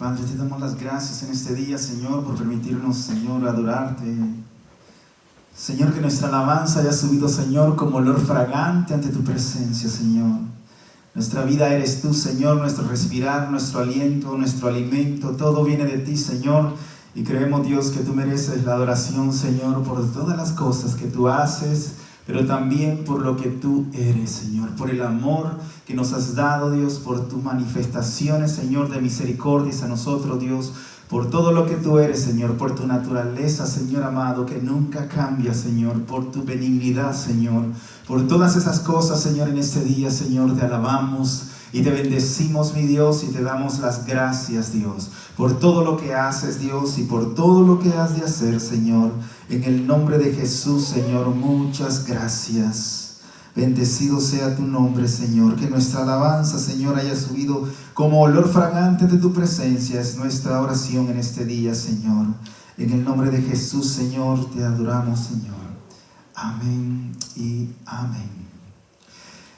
Padre, te damos las gracias en este día, Señor, por permitirnos, Señor, adorarte. Señor, que nuestra alabanza haya subido, Señor, como olor fragante ante tu presencia, Señor. Nuestra vida eres tú, Señor, nuestro respirar, nuestro aliento, nuestro alimento, todo viene de ti, Señor. Y creemos, Dios, que tú mereces la adoración, Señor, por todas las cosas que tú haces, pero también por lo que tú eres, Señor, por el amor que nos has dado, Dios, por tus manifestaciones, Señor, de misericordias a nosotros, Dios, por todo lo que tú eres, Señor, por tu naturaleza, Señor amado, que nunca cambia, Señor, por tu benignidad, Señor, por todas esas cosas, Señor, en este día, Señor, te alabamos y te bendecimos, mi Dios, y te damos las gracias, Dios, por todo lo que haces, Dios, y por todo lo que has de hacer, Señor. En el nombre de Jesús, Señor, muchas gracias. Bendecido sea tu nombre, Señor. Que nuestra alabanza, Señor, haya subido como olor fragante de tu presencia. Es nuestra oración en este día, Señor. En el nombre de Jesús, Señor, te adoramos, Señor. Amén y amén.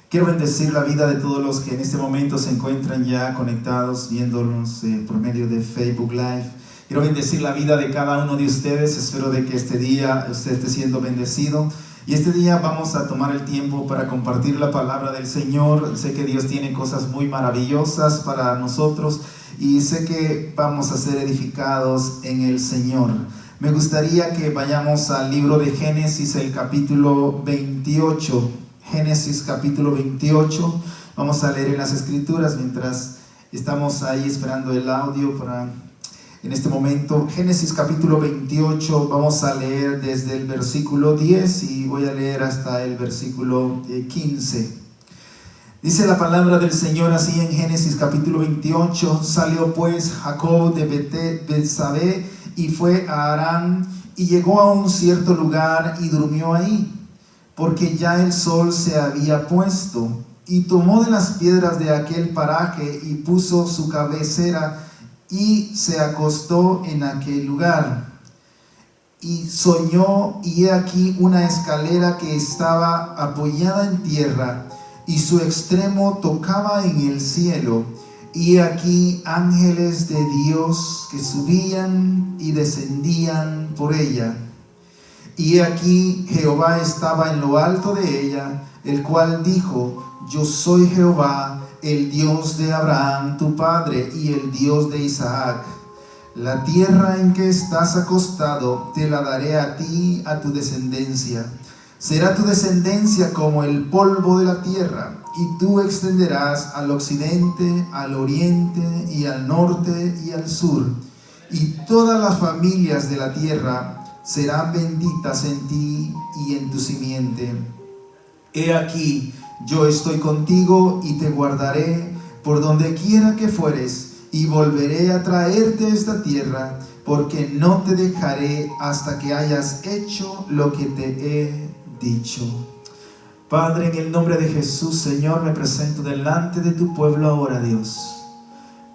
Quiero bendecir la vida de todos los que en este momento se encuentran ya conectados, viéndonos por medio de Facebook Live. Quiero bendecir la vida de cada uno de ustedes. Espero de que este día usted esté siendo bendecido. Y este día vamos a tomar el tiempo para compartir la palabra del Señor. Sé que Dios tiene cosas muy maravillosas para nosotros y sé que vamos a ser edificados en el Señor. Me gustaría que vayamos al libro de Génesis, el capítulo 28. Génesis capítulo 28. Vamos a leer en las Escrituras mientras estamos ahí esperando el audio para... En este momento, Génesis capítulo 28, vamos a leer desde el versículo 10 y voy a leer hasta el versículo 15. Dice la palabra del Señor así en Génesis capítulo 28. Salió pues Jacob de Betsabé y fue a Harán y llegó a un cierto lugar y durmió ahí, porque ya el sol se había puesto, y tomó de las piedras de aquel paraje y puso su cabecera y se acostó en aquel lugar. Y soñó, y he aquí una escalera que estaba apoyada en tierra, y su extremo tocaba en el cielo. Y he aquí ángeles de Dios que subían y descendían por ella. Y he aquí Jehová estaba en lo alto de ella, el cual dijo: Yo soy Jehová, el Dios de Abraham tu padre y el Dios de Isaac. La tierra en que estás acostado te la daré a ti, a tu descendencia. Será tu descendencia como el polvo de la tierra, y tú extenderás al occidente, al oriente y al norte y al sur. Y todas las familias de la tierra serán benditas en ti y en tu simiente. He aquí, yo estoy contigo y te guardaré por donde quiera que fueres, y volveré a traerte a esta tierra, porque no te dejaré hasta que hayas hecho lo que te he dicho. Padre, en el nombre de Jesús, Señor, me presento delante de tu pueblo ahora, Dios.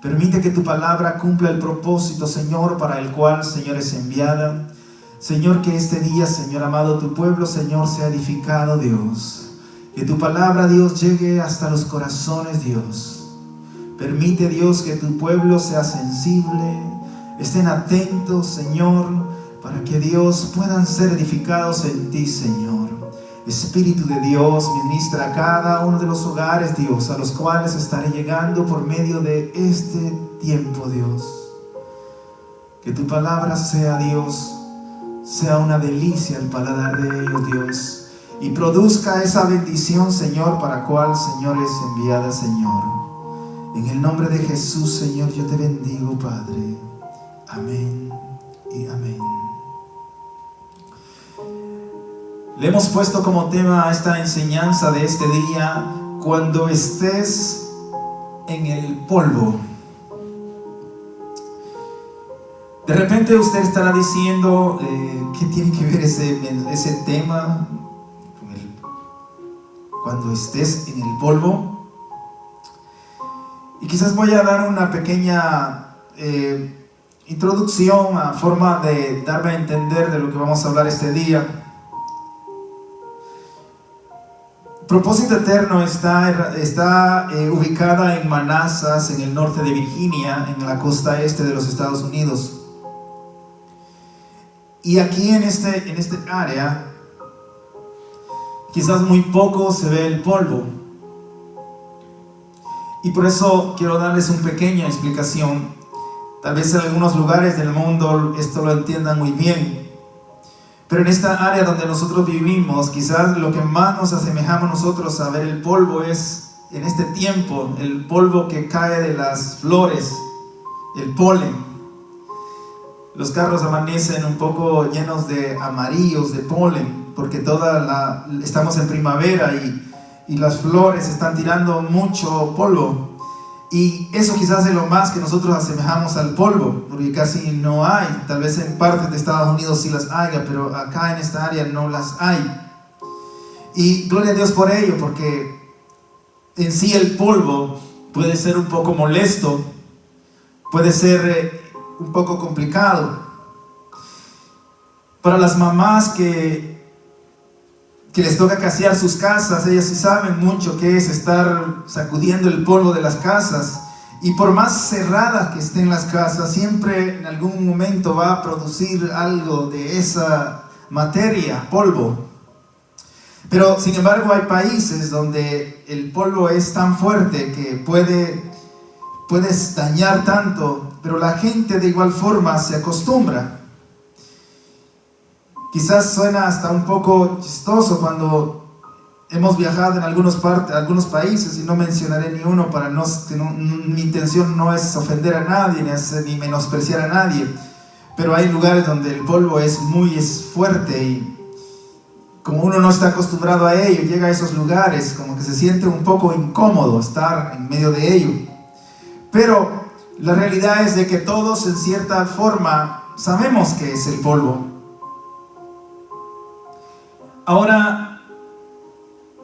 Permite que tu palabra cumpla el propósito, Señor, para el cual, Señor, es enviada. Señor, que este día, Señor amado, tu pueblo, Señor, sea edificado, Dios. Que tu palabra, Dios, llegue hasta los corazones, Dios. Permite, Dios, que tu pueblo sea sensible, estén atentos, Señor, para que, Dios, puedan ser edificados en ti, Señor. Espíritu de Dios, ministra a cada uno de los hogares, Dios, a los cuales estaré llegando por medio de este tiempo, Dios. Que tu palabra sea, Dios, sea una delicia al paladar de ellos, Dios, y produzca esa bendición, Señor, para cual, Señor, es enviada, Señor. En el nombre de Jesús, Señor, yo te bendigo, Padre. Amén y amén. Le hemos puesto como tema a esta enseñanza de este día: cuando estés en el polvo. De repente usted estará diciendo, ¿qué tiene que ver ese tema con cuando estés en el polvo? Y quizás voy a dar una pequeña introducción a forma de darme a entender de lo que vamos a hablar este día. Propósito Eterno está ubicada en Manassas, en el norte de Virginia, en la costa este de los Estados Unidos. Y aquí en este área, quizás muy poco se ve el polvo. Y por eso quiero darles una pequeña explicación. Tal vez en algunos lugares del mundo esto lo entiendan muy bien. Pero en esta área donde nosotros vivimos, quizás lo que más nos asemejamos nosotros a ver el polvo es, en este tiempo, el polvo que cae de las flores, el polen. Los carros amanecen un poco llenos de amarillos, de polen, porque estamos en primavera y las flores están tirando mucho polvo. Y eso quizás es lo más que nosotros asemejamos al polvo, porque casi no hay. Tal vez en partes de Estados Unidos sí las haya, pero acá en esta área no las hay. Y gloria a Dios por ello, porque en sí el polvo puede ser un poco molesto, puede ser un poco complicado. Para las mamás que les toca casear sus casas, ellas sí saben mucho qué es estar sacudiendo el polvo de las casas. Y por más cerradas que estén las casas, siempre en algún momento va a producir algo de esa materia, polvo. Pero sin embargo hay países donde el polvo es tan fuerte que puedes dañar tanto, pero la gente de igual forma se acostumbra. Quizás suena hasta un poco chistoso cuando hemos viajado en algunos países, y no mencionaré ni uno para mi intención no es ofender a nadie ni menospreciar a nadie, pero hay lugares donde el polvo es muy fuerte y como uno no está acostumbrado a ello, llega a esos lugares como que se siente un poco incómodo estar en medio de ello. Pero la realidad es de que todos en cierta forma sabemos qué es el polvo. Ahora,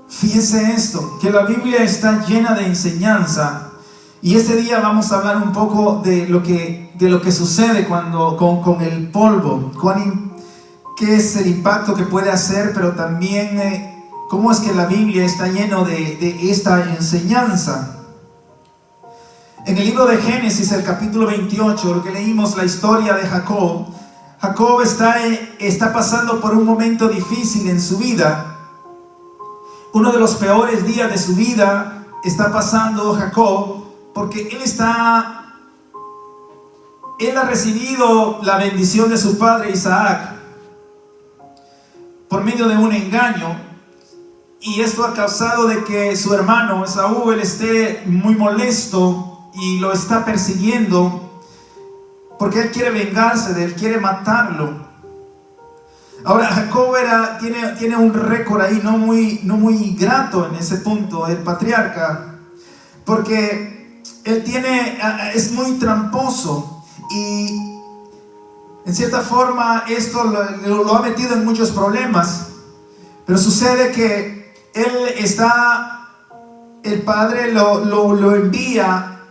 fíjese esto, que la Biblia está llena de enseñanza, y este día vamos a hablar un poco de lo que sucede con el polvo, qué es el impacto que puede hacer, pero también cómo es que la Biblia está llena de esta enseñanza. En el libro de Génesis, el capítulo 28, lo que leímos, la historia de Jacob. Jacob está pasando por un momento difícil en su vida. Uno de los peores días de su vida está pasando Jacob, porque él ha recibido la bendición de su padre Isaac por medio de un engaño, y esto ha causado de que su hermano Esaú esté muy molesto y lo está persiguiendo, porque él quiere vengarse de él, quiere matarlo. Ahora Jacob tiene un récord ahí no muy grato en ese punto, el patriarca, porque él es muy tramposo, y en cierta forma esto lo ha metido en muchos problemas. Pero sucede que el padre lo envía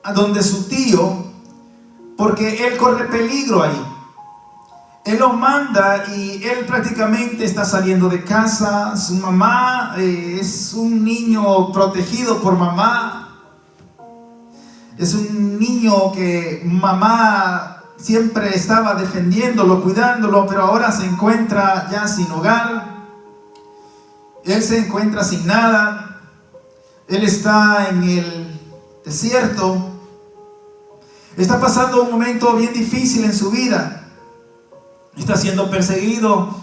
a donde su tío, porque él corre peligro ahí. Él lo manda y él prácticamente está saliendo de casa. Su mamá es un niño protegido por mamá. Es un niño que mamá siempre estaba defendiéndolo, cuidándolo, pero ahora se encuentra ya sin hogar. Él se encuentra sin nada. Él está en el desierto. Está pasando un momento bien difícil en su vida. Está siendo perseguido,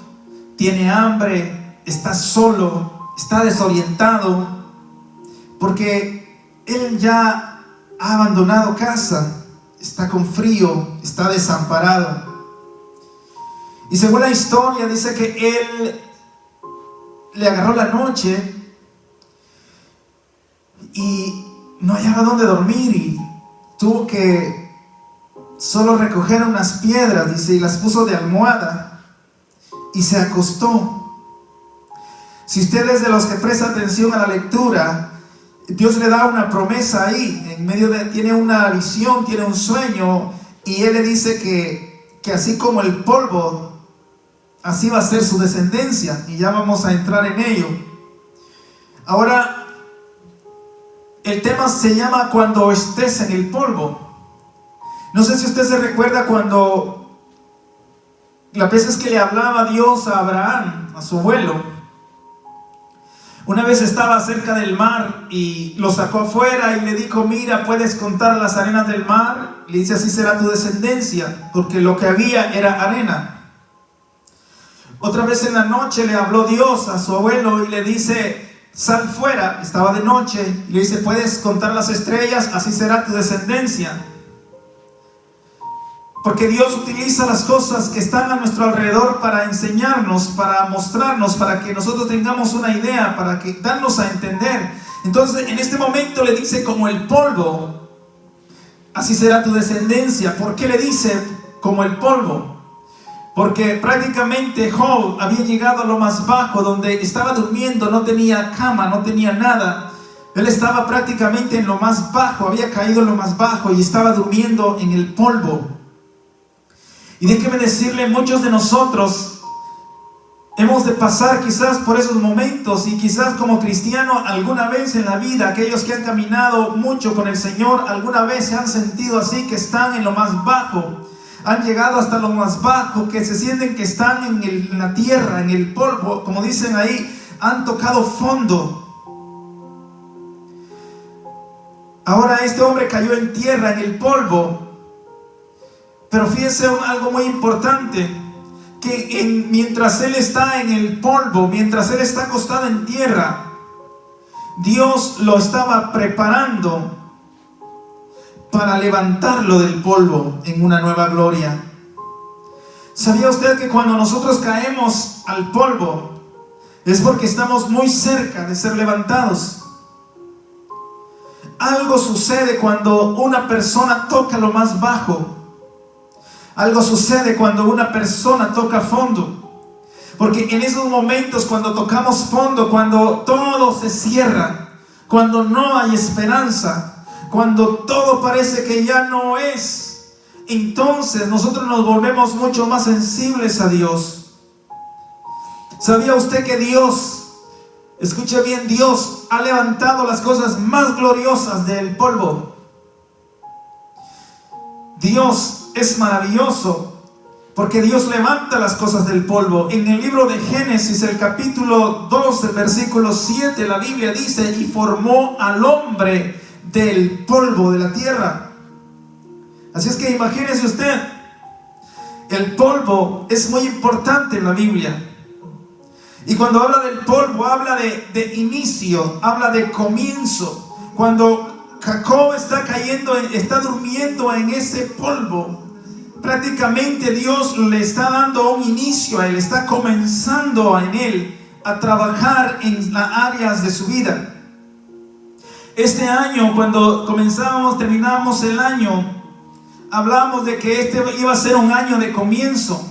tiene hambre, está solo, está desorientado, porque él ya ha abandonado casa, está con frío, está desamparado. Y según la historia dice que él le agarró la noche y no hallaba dónde dormir, y tuvo que solo recoger unas piedras, dice, y las puso de almohada y se acostó. Si usted es de los que presta atención a la lectura, Dios le da una promesa ahí, en medio tiene una visión, tiene un sueño, y Él le dice que así como el polvo, así va a ser su descendencia, y ya vamos a entrar en ello. Ahora, el tema se llama cuando estés en el polvo. No sé si usted se recuerda cuando las veces que le hablaba Dios a Abraham, a su abuelo. Una vez estaba cerca del mar y lo sacó afuera y le dijo: mira, puedes contar las arenas del mar. Le dice: así será tu descendencia, porque lo que había era arena. Otra vez en la noche le habló Dios a su abuelo y le dice: sal fuera. Estaba de noche y le dice: puedes contar las estrellas, así será tu descendencia. Porque Dios utiliza las cosas que están a nuestro alrededor para enseñarnos, para mostrarnos, para que nosotros tengamos una idea, para que darnos a entender. Entonces, en este momento le dice: como el polvo, así será tu descendencia. ¿Por qué le dice como el polvo? Porque prácticamente Job había llegado a lo más bajo, donde estaba durmiendo, no tenía cama, no tenía nada. Él estaba prácticamente en lo más bajo, había caído en lo más bajo y estaba durmiendo en el polvo. Y déjeme decirle, muchos de nosotros hemos de pasar quizás por esos momentos, y quizás como cristiano alguna vez en la vida, aquellos que han caminado mucho con el Señor, alguna vez se han sentido así, que están en lo más bajo, han llegado hasta lo más bajo, que se sienten que están en la tierra, en el polvo, como dicen ahí, han tocado fondo. Ahora este hombre cayó en tierra, en el polvo. Pero fíjense algo muy importante, que mientras él está en el polvo, mientras él está acostado en tierra, Dios lo estaba preparando para levantarlo del polvo en una nueva gloria. ¿Sabía usted que cuando nosotros caemos al polvo es porque estamos muy cerca de ser levantados? Algo sucede cuando una persona toca lo más bajo. Algo sucede cuando una persona toca fondo. Porque en esos momentos, cuando tocamos fondo, cuando todo se cierra, cuando no hay esperanza, cuando todo parece que ya no es, entonces nosotros nos volvemos mucho más sensibles a Dios. ¿Sabía usted que Dios, escuche bien, Dios ha levantado las cosas más gloriosas del polvo? Dios es maravilloso, porque Dios levanta las cosas del polvo. En el libro de Génesis, el capítulo 2, el versículo 7, la Biblia dice: y formó al hombre del polvo de la tierra. Así es que imagínese usted, el polvo es muy importante en la Biblia. Y cuando habla del polvo, habla de inicio, habla de comienzo. Cuando Jacob está cayendo, está durmiendo en ese polvo, prácticamente Dios le está dando un inicio a él, está comenzando en él a trabajar en las áreas de su vida. Este año, cuando terminábamos el año, hablábamos de que este iba a ser un año de comienzo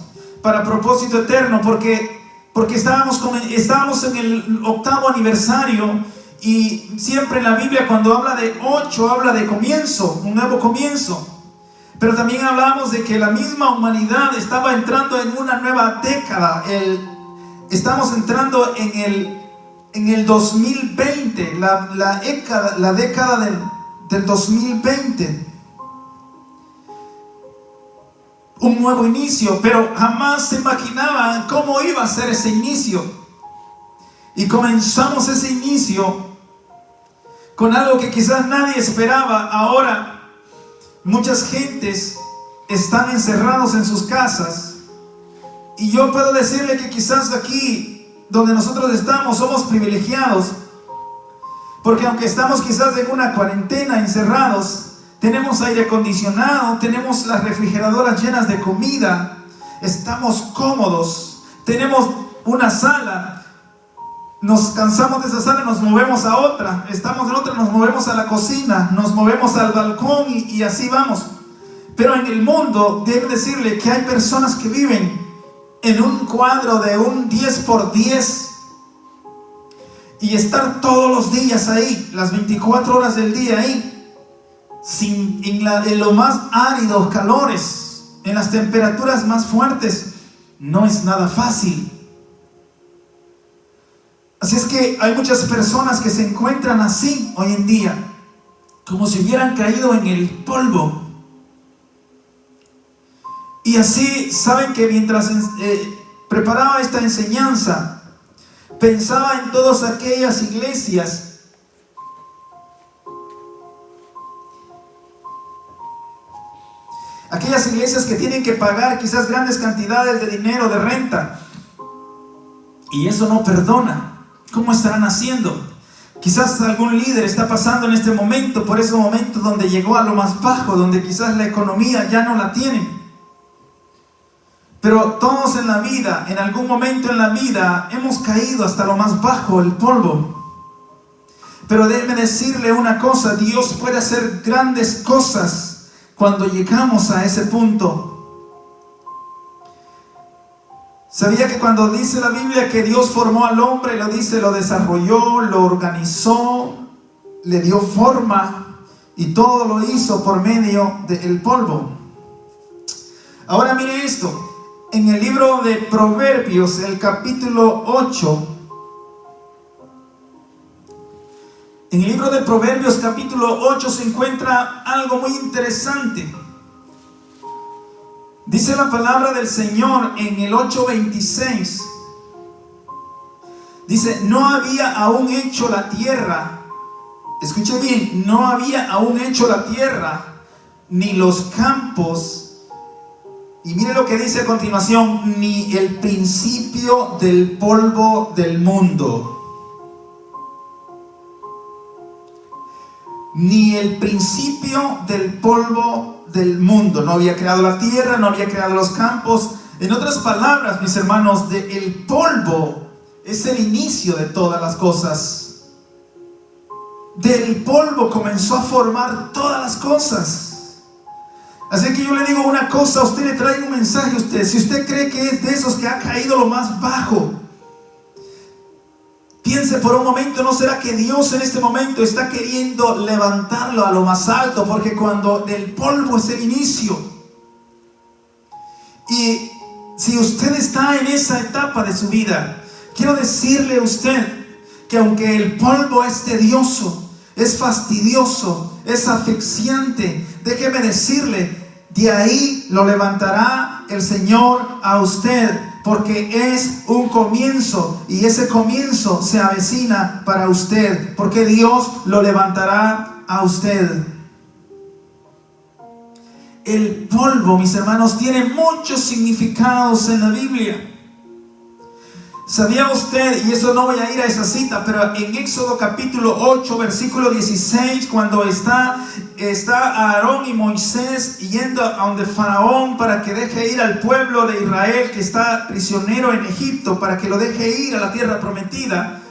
para propósito eterno, porque estábamos en el 8º aniversario. Y siempre en la Biblia, cuando habla de 8, habla de comienzo, un nuevo comienzo. Pero también hablamos de que la misma humanidad estaba entrando en una nueva década. Estamos entrando en el 2020, la década del 2020. Un nuevo inicio, pero jamás se imaginaban cómo iba a ser ese inicio. Y comenzamos ese inicio con algo que quizás nadie esperaba. Ahora muchas gentes están encerrados en sus casas, y yo puedo decirle que quizás aquí donde nosotros estamos somos privilegiados, porque aunque estamos quizás en una cuarentena encerrados, tenemos aire acondicionado, tenemos las refrigeradoras llenas de comida, estamos cómodos, tenemos una sala. Nos cansamos de esa sala, nos movemos a otra, estamos en otra, nos movemos a la cocina, nos movemos al balcón y así vamos. Pero en el mundo, debo decirle que hay personas que viven en un cuadro de un 10x10 y estar todos los días ahí, las 24 horas del día ahí, en los más áridos calores, en las temperaturas más fuertes, no es nada fácil. Así es que hay muchas personas que se encuentran así hoy en día, como si hubieran caído en el polvo. Y así, saben que mientras preparaba esta enseñanza, pensaba en todas aquellas iglesias que tienen que pagar quizás grandes cantidades de dinero de renta, y eso no perdona. ¿Cómo estarán haciendo? Quizás algún líder está pasando en este momento por ese momento donde llegó a lo más bajo, donde quizás la economía ya no la tienen. Pero todos en la vida, en algún momento en la vida, hemos caído hasta lo más bajo, el polvo. Pero déjeme decirle una cosa: Dios puede hacer grandes cosas cuando llegamos a ese punto. ¿Sabía que cuando dice la Biblia que Dios formó al hombre, lo desarrolló, lo organizó, le dio forma y todo lo hizo por medio del polvo? Ahora mire esto, en el libro de Proverbios, el capítulo 8, en el libro de Proverbios capítulo 8 se encuentra algo muy interesante. Dice la palabra del Señor en el 8:26. Dice: no había aún hecho la tierra. Escuche bien, no había aún hecho la tierra, ni los campos. Y mire lo que dice a continuación: ni el principio del polvo del mundo. Ni el principio del polvo del mundo. No había creado la tierra, no había creado los campos. En otras palabras, mis hermanos, el polvo es el inicio de todas las cosas. Del polvo comenzó a formar todas las cosas. Así que yo le digo una cosa, a usted le traigo un mensaje a usted. Si usted cree que es de esos que ha caído lo más bajo, piense por un momento, ¿no será que Dios en este momento está queriendo levantarlo a lo más alto? Porque cuando del polvo es el inicio. Y si usted está en esa etapa de su vida, quiero decirle a usted que aunque el polvo es tedioso, es fastidioso, es asfixiante, déjeme decirle, de ahí lo levantará el Señor a usted. Porque es un comienzo y ese comienzo se avecina para usted, porque Dios lo levantará a usted. El polvo, mis hermanos, tiene muchos significados en la Biblia. ¿Sabía usted? Y eso no voy a ir a esa cita, pero en Éxodo capítulo 8, versículo 16, cuando está Aarón y Moisés yendo a donde Faraón para que deje ir al pueblo de Israel que está prisionero en Egipto, para que lo deje ir a la tierra prometida.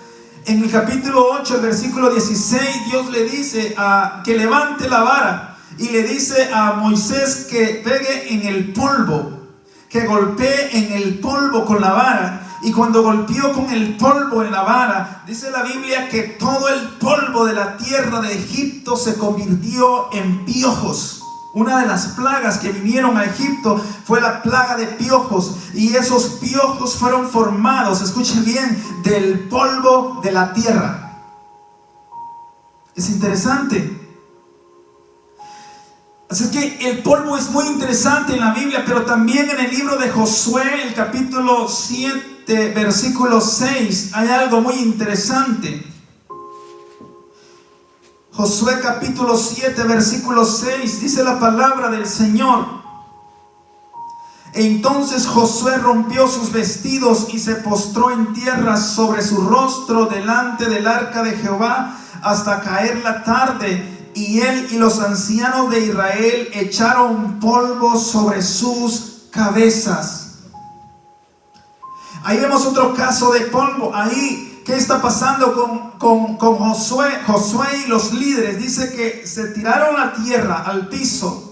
En el capítulo 8, el versículo 16, Dios le dice que levante la vara y le dice a Moisés que pegue en el polvo, que golpee en el polvo con la vara. Y cuando golpeó con el polvo en la vara, dice la Biblia que todo el polvo de la tierra de Egipto se convirtió en piojos. Una de las plagas que vinieron a Egipto fue la plaga de piojos. Y esos piojos fueron formados, escuchen bien, del polvo de la tierra. Es interesante. Así que el polvo es muy interesante en la Biblia, pero también en el libro de Josué, el capítulo 7, versículo 6, hay algo muy interesante. Josué capítulo 7, versículo 6, dice la palabra del Señor: entonces Josué rompió sus vestidos y se postró en tierra sobre su rostro delante del arca de Jehová hasta caer la tarde. Y él y los ancianos de Israel echaron polvo sobre sus cabezas. Ahí vemos otro caso de polvo. Ahí, ¿qué está pasando con Josué? Josué y los líderes, dice que se tiraron a tierra, al piso,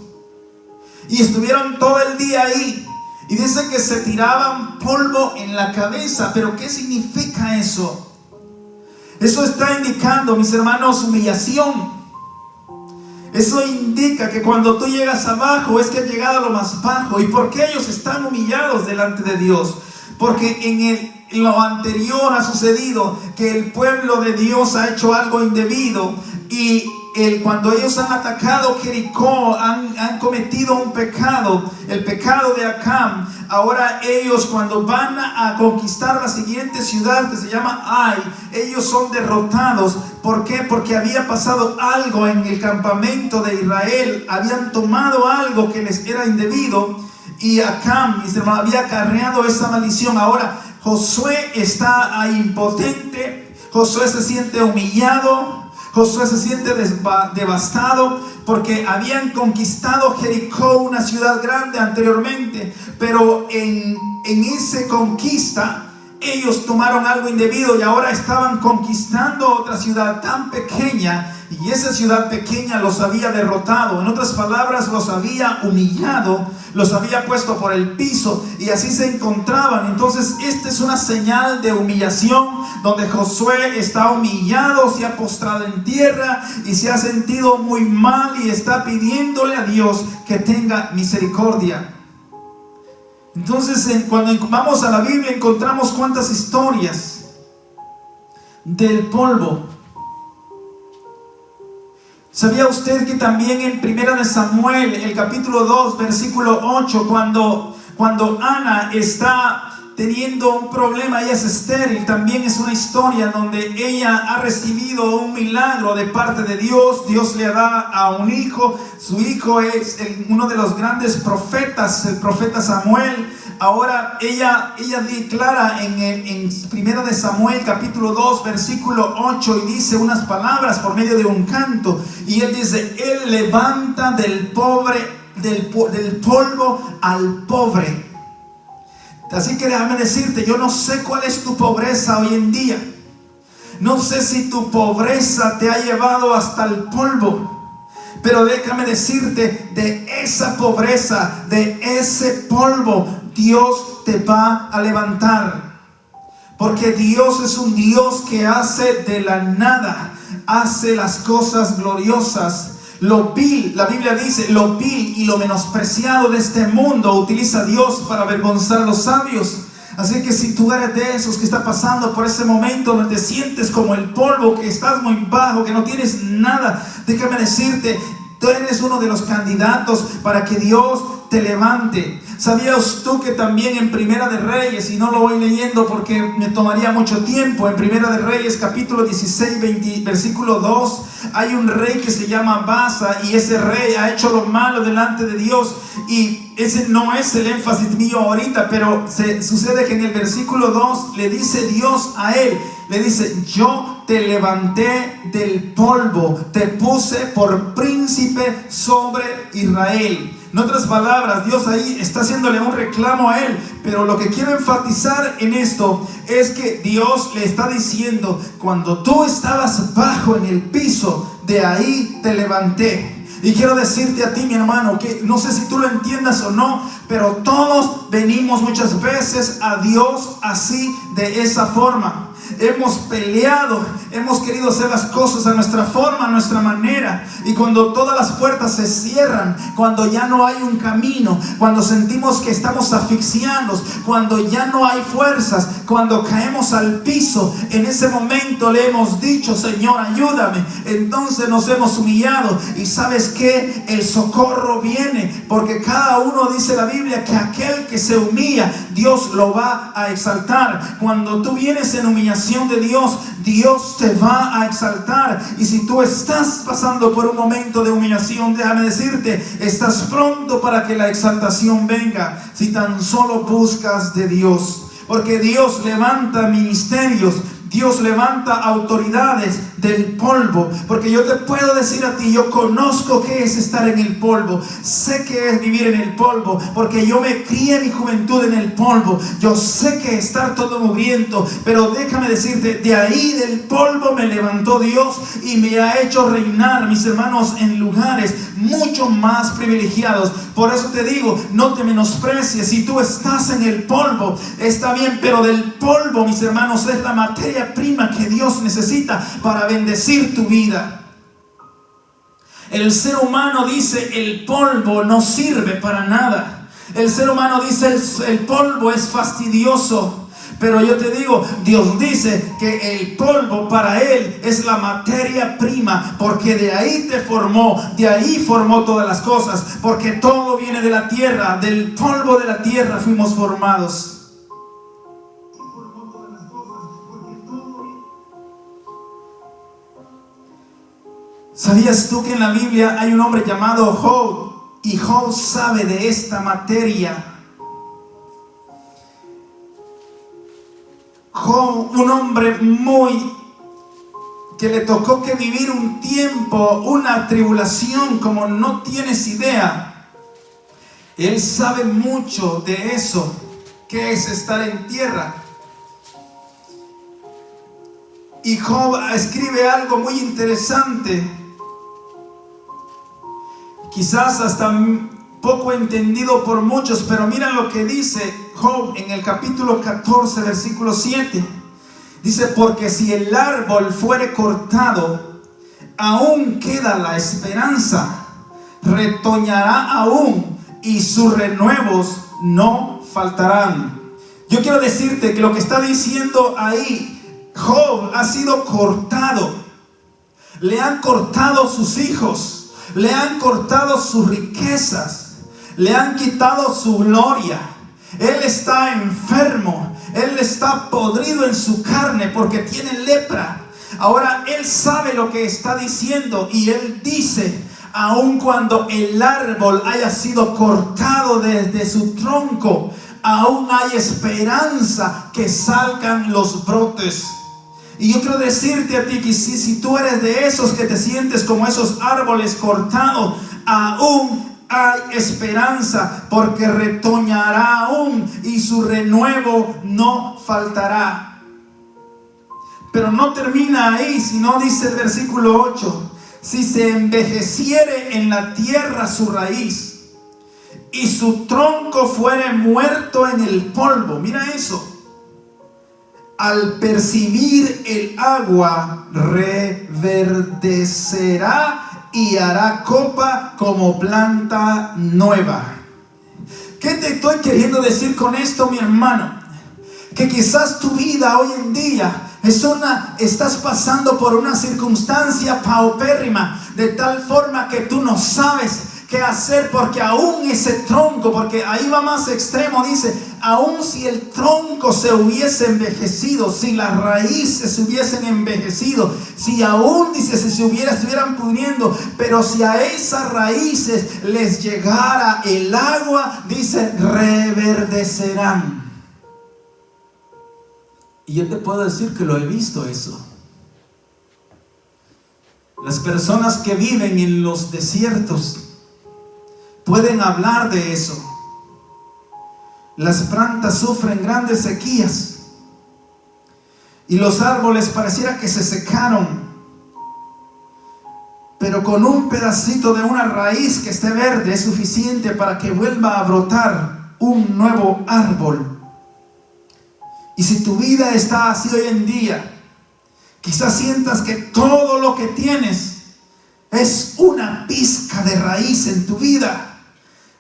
y estuvieron todo el día ahí. Y dice que se tiraban polvo en la cabeza. ¿Pero qué significa eso? Eso está indicando, mis hermanos, humillación. Eso indica que cuando tú llegas abajo es que has llegado a lo más bajo. ¿Y por qué ellos están humillados delante de Dios? porque en lo anterior ha sucedido que el pueblo de Dios ha hecho algo indebido, y cuando ellos han atacado Jericó, han cometido un pecado, el pecado de Acán. Ahora ellos, cuando van a conquistar la siguiente ciudad, que se llama Ai, ellos son derrotados. ¿Por qué? Porque había pasado algo en el campamento de Israel, habían tomado algo que les era indebido, y Acán, mis hermanos, había acarreado esa maldición. Ahora Josué está ahí impotente, Josué se siente humillado, Josué se siente devastado, porque habían conquistado Jericó, una ciudad grande anteriormente, pero en esa conquista ellos tomaron algo indebido y ahora estaban conquistando otra ciudad tan pequeña, y esa ciudad pequeña los había derrotado. En otras palabras, los había humillado, los había puesto por el piso, y así se encontraban. Entonces esta es una señal de humillación, donde Josué está humillado, se ha postrado en tierra y se ha sentido muy mal, y está pidiéndole a Dios que tenga misericordia. Entonces cuando vamos a la Biblia encontramos cuántas historias del polvo. ¿Sabía usted que también en 1 Samuel, el capítulo 2, versículo 8, cuando Ana está teniendo un problema, ella es estéril, también es una historia donde ella ha recibido un milagro de parte de Dios? Dios le da a un hijo, su hijo es uno de los grandes profetas, el profeta Samuel. Ahora ella declara en 1 Samuel capítulo 2 versículo 8, y dice unas palabras por medio de un canto, y él dice: Él levanta del polvo al pobre. Así que déjame decirte, yo no sé cuál es tu pobreza hoy en día. No sé si tu pobreza te ha llevado hasta el polvo, pero déjame decirte, de esa pobreza, de ese polvo, Dios te va a levantar. Porque Dios es un Dios que hace de la nada, hace las cosas gloriosas. Lo vil, la Biblia dice, lo vil y lo menospreciado de este mundo utiliza Dios para avergonzar a los sabios. Así que si tú eres de esos que está pasando por ese momento donde te sientes como el polvo, que estás muy bajo, que no tienes nada, déjame decirte, tú eres uno de los candidatos para que Dios te levante. ¿Sabías tú que también en Primera de Reyes, y no lo voy leyendo porque me tomaría mucho tiempo, en Primera de Reyes capítulo 16, versículo 2, hay un rey que se llama Baasa, y ese rey ha hecho lo malo delante de Dios? Y ese no es el énfasis mío ahorita, pero sucede que en el versículo 2 le dice Dios a él, le dice: yo te levanté del polvo, te puse por príncipe sobre Israel. En otras palabras, Dios ahí está haciéndole un reclamo a él. Pero lo que quiero enfatizar en esto es que Dios le está diciendo: cuando tú estabas bajo en el piso, de ahí te levanté. Y quiero decirte a ti, mi hermano, que no sé si tú lo entiendas o no, pero todos venimos muchas veces a Dios así, de esa forma. Hemos peleado, hemos querido hacer las cosas a nuestra forma, a nuestra manera, y cuando todas las puertas se cierran, cuando ya no hay un camino, cuando sentimos que estamos asfixiados, cuando ya no hay fuerzas, cuando caemos al piso, en ese momento le hemos dicho: Señor, ayúdame. Entonces nos hemos humillado, y ¿sabes qué? El socorro viene, porque cada uno, dice la Biblia, que aquel que se humilla, Dios lo va a exaltar. Cuando tú vienes en humillación de Dios, Dios te va a exaltar. Y si tú estás pasando por un momento de humillación, déjame decirte, estás pronto para que la exaltación venga, si tan solo buscas de Dios. Porque Dios levanta ministerios, Dios levanta autoridades del polvo. Porque yo te puedo decir a ti, yo conozco qué es estar en el polvo, sé qué es vivir en el polvo, porque yo me crié en mi juventud en el polvo. Yo sé que estar todo mugriento, pero déjame decirte, de ahí del polvo me levantó Dios y me ha hecho reinar, mis hermanos, en lugares mucho más privilegiados. Por eso te digo, no te menosprecies. Si tú estás en el polvo, está bien, pero del polvo, mis hermanos, es la materia prima que Dios necesita para bendecir tu vida. El ser humano dice: el polvo no sirve para nada. El ser humano dice el polvo es fastidioso. Pero yo te digo, Dios dice que el polvo para Él es la materia prima, porque de ahí te formó, de ahí formó todas las cosas, porque todo viene de la tierra, del polvo de la tierra fuimos formados. ¿Sabías tú que en la Biblia hay un hombre llamado Job? Y Job sabe de esta materia. Job, un hombre que le tocó que vivir un tiempo, una tribulación como no tienes idea. Él sabe mucho de eso, que es estar en tierra. Y Job escribe algo muy interesante, quizás hasta poco entendido por muchos, pero mira lo que dice Job en el capítulo 14, versículo 7. Dice: porque si el árbol fuere cortado, aún queda la esperanza, retoñará aún, y sus renuevos no faltarán. Yo quiero decirte que lo que está diciendo ahí, Job ha sido cortado. Le han cortado sus hijos, le han cortado sus riquezas, le han quitado su gloria. Él está enfermo, él está podrido en su carne porque tiene lepra. Ahora él sabe lo que está diciendo y él dice: aun cuando el árbol haya sido cortado desde su tronco, aún hay esperanza que salgan los brotes. Y yo quiero decirte a ti que si tú eres de esos que te sientes como esos árboles cortados, aún hay esperanza, porque retoñará aún y su renuevo no faltará. Pero no termina ahí, sino dice el versículo 8: si se envejeciere en la tierra su raíz y su tronco fuere muerto en el polvo. Mira eso. Al percibir el agua reverdecerá y hará copa como planta nueva. ¿Qué te estoy queriendo decir con esto, mi hermano? Que quizás tu vida hoy en día estás pasando por una circunstancia paupérrima, de tal forma que tú no sabes qué hacer, porque aún ese tronco, porque ahí va más extremo, dice: aún si el tronco se hubiese envejecido, si las raíces se hubiesen envejecido, si aún, dice, si estuvieran pudriendo, pero si a esas raíces les llegara el agua, dice, reverdecerán. Y yo te puedo decir que lo he visto eso. Las personas que viven en los desiertos pueden hablar de eso. Las plantas sufren grandes sequías y los árboles pareciera que se secaron, pero con un pedacito de una raíz que esté verde es suficiente para que vuelva a brotar un nuevo árbol. Y si tu vida está así hoy en día, quizás sientas que todo lo que tienes es una pizca de raíz en tu vida.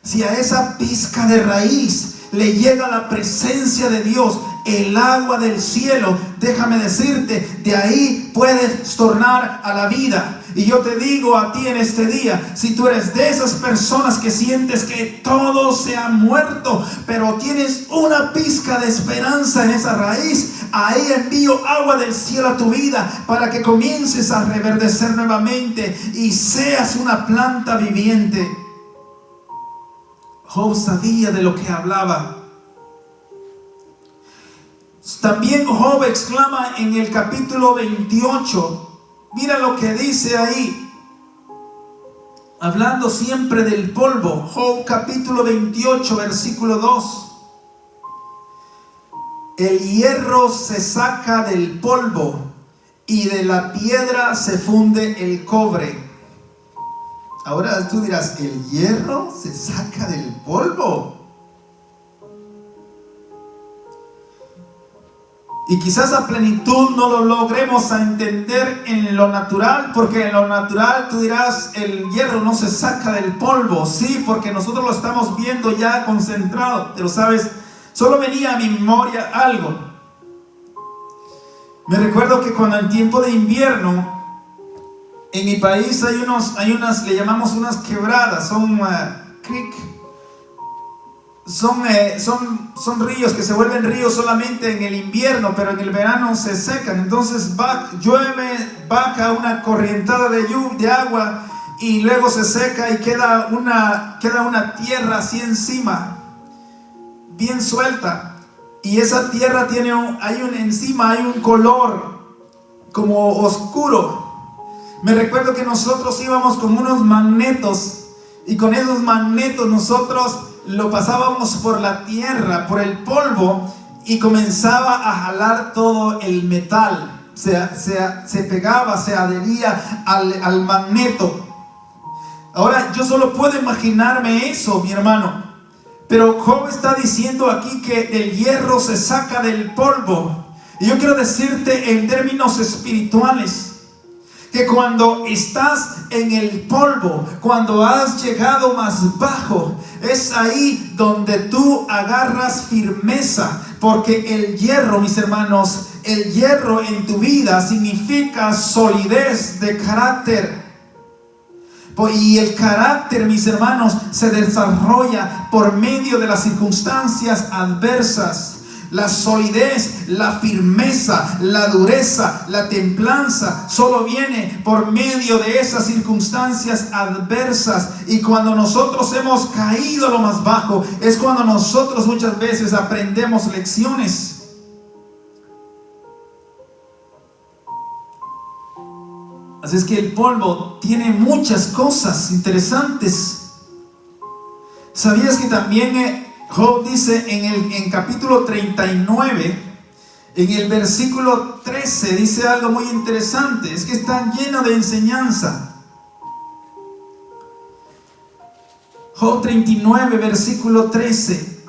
Si a esa pizca de raíz le llega la presencia de Dios, el agua del cielo, déjame decirte, de ahí puedes tornar a la vida. Y yo te digo a ti en este día, si tú eres de esas personas que sientes que todo se ha muerto, pero tienes una pizca de esperanza en esa raíz, ahí envío agua del cielo a tu vida para que comiences a reverdecer nuevamente y seas una planta viviente. Job sabía de lo que hablaba. También Job exclama en el capítulo 28. Mira lo que dice ahí, hablando siempre del polvo. Job capítulo 28, versículo 2. El hierro se saca del polvo y de la piedra se funde el cobre. Ahora tú dirás, ¿el hierro se saca del polvo? Y quizás a plenitud no lo logremos a entender en lo natural, porque en lo natural tú dirás, el hierro no se saca del polvo. Sí, porque nosotros lo estamos viendo ya concentrado. Pero sabes, solo venía a mi memoria algo. Me recuerdo que cuando en tiempo de invierno, en mi país hay unas, le llamamos unas quebradas, son creek. Son ríos que se vuelven ríos solamente en el invierno, pero en el verano se secan. Entonces llueve, baja una corrientada de agua y luego se seca y queda una tierra así encima, bien suelta. Y esa tierra encima hay un color como oscuro. Me recuerdo que nosotros íbamos con unos magnetos y con esos magnetos nosotros lo pasábamos por la tierra, por el polvo, y comenzaba a jalar todo el metal. Se pegaba, se adhería al magneto. Ahora yo solo puedo imaginarme eso, mi hermano. Pero Job está diciendo aquí que el hierro se saca del polvo. Y yo quiero decirte en términos espirituales, que cuando estás en el polvo, cuando has llegado más bajo, es ahí donde tú agarras firmeza. Porque el hierro, mis hermanos, el hierro en tu vida significa solidez de carácter. Y el carácter, mis hermanos, se desarrolla por medio de las circunstancias adversas. La solidez, la firmeza, la dureza, la templanza solo viene por medio de esas circunstancias adversas. Y cuando nosotros hemos caído a lo más bajo, es cuando nosotros muchas veces aprendemos lecciones. Así es que el polvo tiene muchas cosas interesantes. ¿Sabías que también Job dice en capítulo 39, en el versículo 13, dice algo muy interesante? Es que está lleno de enseñanza. Job 39, versículo 13.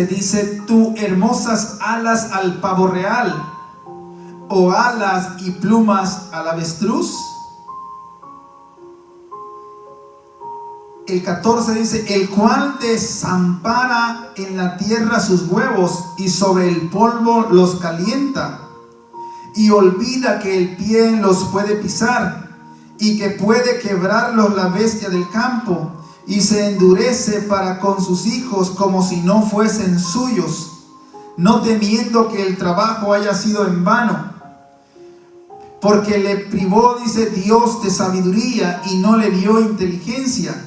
Dice, tú hermosas alas al pavo real, o alas y plumas al avestruz. El 14 dice, el cual desampara en la tierra sus huevos y sobre el polvo los calienta, y olvida que el pie los puede pisar y que puede quebrarlos la bestia del campo, y se endurece para con sus hijos como si no fuesen suyos, no temiendo que el trabajo haya sido en vano. Porque le privó, dice Dios, de sabiduría y no le dio inteligencia.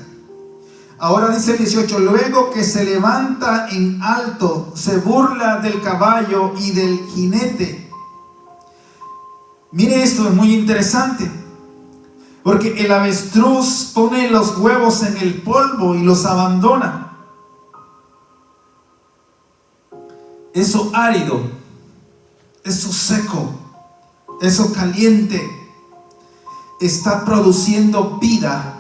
Ahora dice el 18, luego que se levanta en alto, se burla del caballo y del jinete. Mire, esto es muy interesante, porque el avestruz pone los huevos en el polvo y los abandona. Eso árido, eso seco, eso caliente, está produciendo vida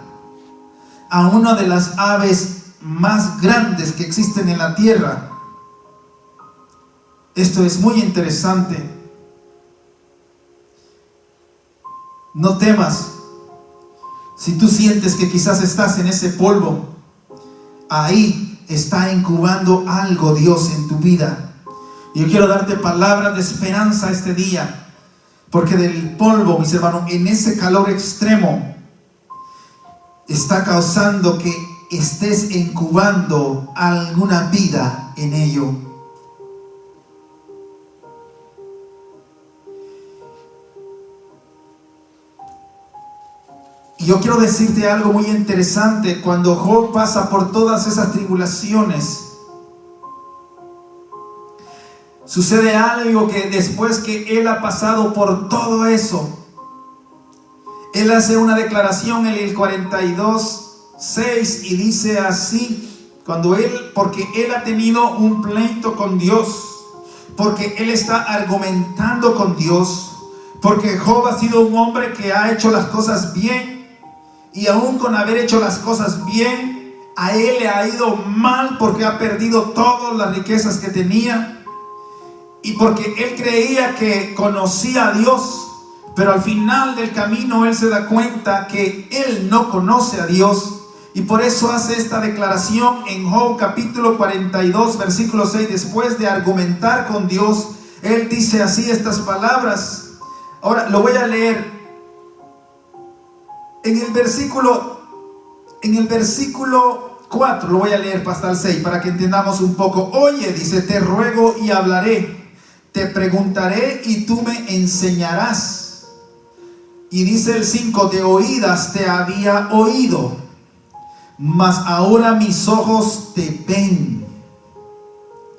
a una de las aves más grandes que existen en la tierra. Esto es muy interesante. No temas. Si tú sientes que quizás estás en ese polvo, ahí está incubando algo Dios en tu vida. Y yo quiero darte palabras de esperanza este día, porque del polvo, mis hermanos, en ese calor extremo, está causando que estés incubando alguna vida en ello. Y yo quiero decirte algo muy interesante. Cuando Job pasa por todas esas tribulaciones, sucede algo que después que él ha pasado por todo eso, él hace una declaración en el 42:6 y dice así, porque él ha tenido un pleito con Dios, porque él está argumentando con Dios, porque Job ha sido un hombre que ha hecho las cosas bien, y aún con haber hecho las cosas bien, a él le ha ido mal porque ha perdido todas las riquezas que tenía y porque él creía que conocía a Dios, pero al final del camino él se da cuenta que él no conoce a Dios. Y por eso hace esta declaración en Job capítulo 42 versículo 6. Después de argumentar con Dios, él dice así estas palabras. Ahora lo voy a leer. En el versículo 4 lo voy a leer hasta el 6 para que entendamos un poco. Oye, dice, te ruego y hablaré, te preguntaré y tú me enseñarás. Y dice el 5, de oídas te había oído, mas ahora mis ojos te ven.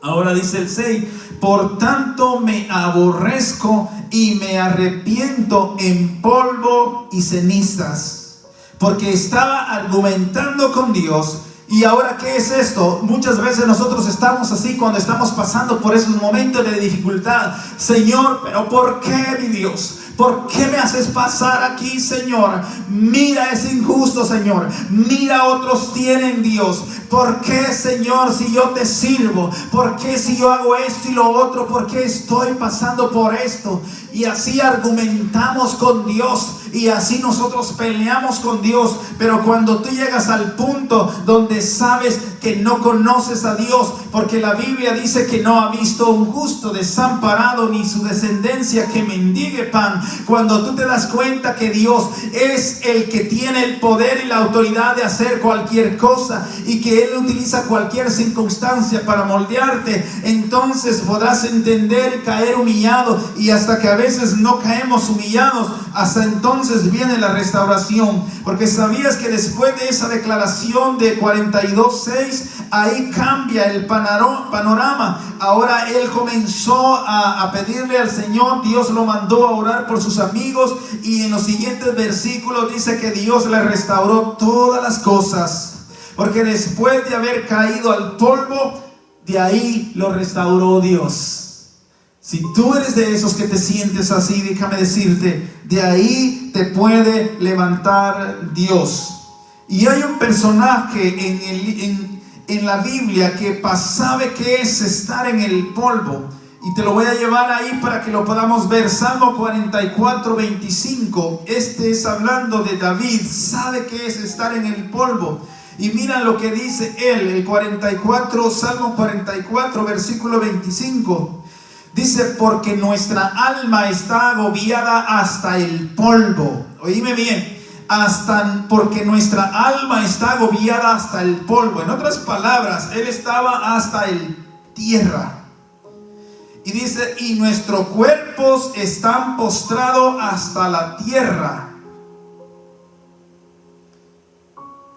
Ahora dice el 6, por tanto me aborrezco y me arrepiento en polvo y cenizas. Porque estaba argumentando con Dios. Y ahora, ¿qué es esto? Muchas veces nosotros estamos así cuando estamos pasando por esos momentos de dificultad. Señor, pero ¿por qué, mi Dios? ¿Por qué me haces pasar aquí, Señor? Mira, es injusto, Señor. Mira, otros tienen Dios. ¿Por qué, Señor, si yo te sirvo? ¿Por qué si yo hago esto y lo otro? ¿Por qué estoy pasando por esto? Y así argumentamos con Dios. Y así nosotros peleamos con Dios. Pero cuando tú llegas al punto donde sabes que no conoces a Dios, porque la Biblia dice que no ha visto un justo desamparado ni su descendencia que mendigue pan. Cuando tú te das cuenta que Dios es el que tiene el poder y la autoridad de hacer cualquier cosa y que Él utiliza cualquier circunstancia para moldearte, entonces podrás entender y caer humillado. Y hasta que a veces no caemos humillados, hasta entonces viene la restauración. Porque sabías que después de esa declaración de 42:6, ahí cambia el panorama. Ahora él comenzó a pedirle al Señor. Dios lo mandó a orar por sus amigos, y en los siguientes versículos dice que Dios le restauró todas las cosas, porque después de haber caído al polvo, de ahí lo restauró Dios. Si tú eres de esos que te sientes así, déjame decirte, de ahí te puede levantar Dios. Y hay un personaje en la Biblia que sabe qué es estar en el polvo. Y te lo voy a llevar ahí para que lo podamos ver. Salmo 44:25. Este es hablando de David. Sabe qué es estar en el polvo. Y mira lo que dice él, el 44, Salmo 44, versículo 25. Dice, porque nuestra alma está agobiada hasta el polvo. Oíme bien. Porque nuestra alma está agobiada hasta el polvo. En otras palabras, él estaba hasta el tierra. Y dice, y nuestros cuerpos están postrados hasta la tierra.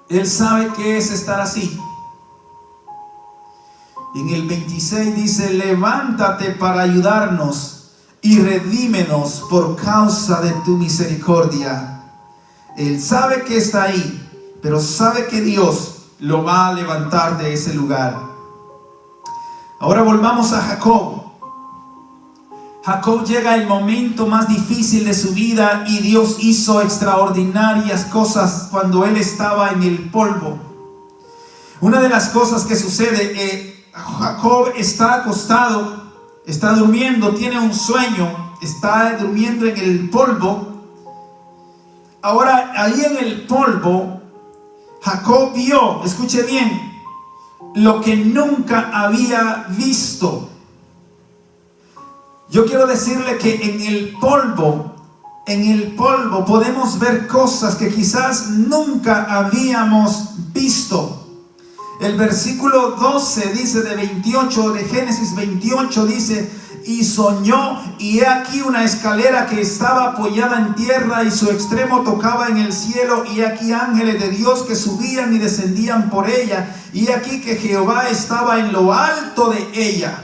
Él sabe qué es estar así. En el 26 dice, levántate para ayudarnos y redímenos por causa de tu misericordia. Él sabe que está ahí, pero sabe que Dios lo va a levantar de ese lugar. Ahora volvamos a Jacob. Jacob llega el momento más difícil de su vida y Dios hizo extraordinarias cosas cuando él estaba en el polvo. Una de las cosas que sucede, Jacob está acostado, está durmiendo, tiene un sueño, está durmiendo en el polvo. Ahora, ahí en el polvo, Jacob vio, escuche bien, lo que nunca había visto. Yo quiero decirle que en el polvo podemos ver cosas que quizás nunca habíamos visto. El versículo 12 dice de Génesis 28 dice, y soñó, y he aquí una escalera que estaba apoyada en tierra y su extremo tocaba en el cielo, y aquí ángeles de Dios que subían y descendían por ella, y aquí que Jehová estaba en lo alto de ella.